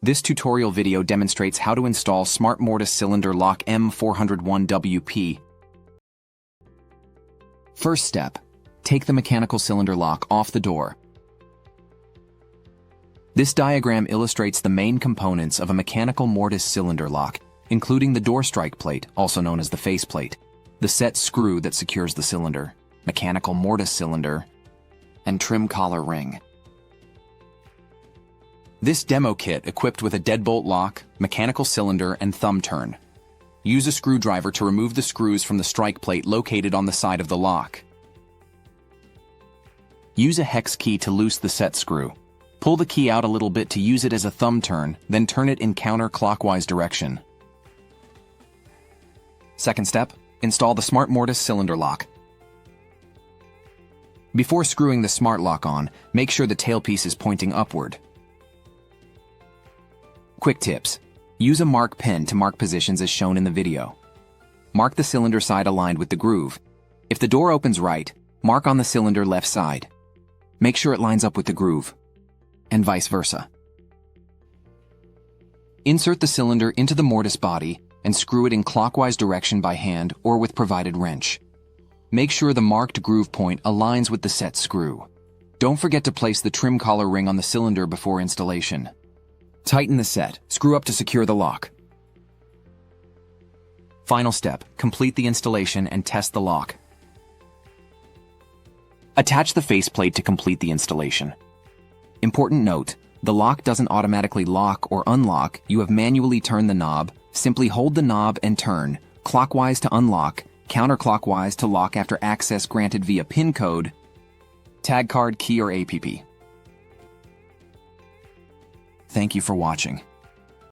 This tutorial video demonstrates how to install Smart Mortise Cylinder Lock M401 WP. First step, take the mechanical cylinder lock off the door. This diagram illustrates the main components of a mechanical mortise cylinder lock, including the door strike plate, also known as the faceplate, the set screw that secures the cylinder, mechanical mortise cylinder, and trim collar ring. This demo kit equipped with a deadbolt lock, mechanical cylinder, and thumb turn. Use a screwdriver to remove the screws from the strike plate located on the side of the lock. Use a hex key to loose the set screw. Pull the key out a little bit to use it as a thumb turn, then turn it in counterclockwise direction. Second step, install the Smart Mortise cylinder lock. Before screwing the smart lock on, make sure the tailpiece is pointing upward. Quick tips. Use a mark pen to mark positions as shown in the video. Mark the cylinder side aligned with the groove. If the door opens right, mark on the cylinder left side. Make sure it lines up with the groove, and vice versa. Insert the cylinder into the mortise body and screw it in clockwise direction by hand or with provided wrench. Make sure the marked groove point aligns with the set screw. Don't forget to place the trim collar ring on the cylinder before installation. Tighten the set, screw up to secure the lock. Final step, complete the installation and test the lock. Attach the faceplate to complete the installation. Important note, the lock doesn't automatically lock or unlock. You have manually turned the knob. Simply hold the knob and turn, clockwise to unlock, counterclockwise to lock after access granted via PIN code, tag card, key, or APP. Thank you for watching.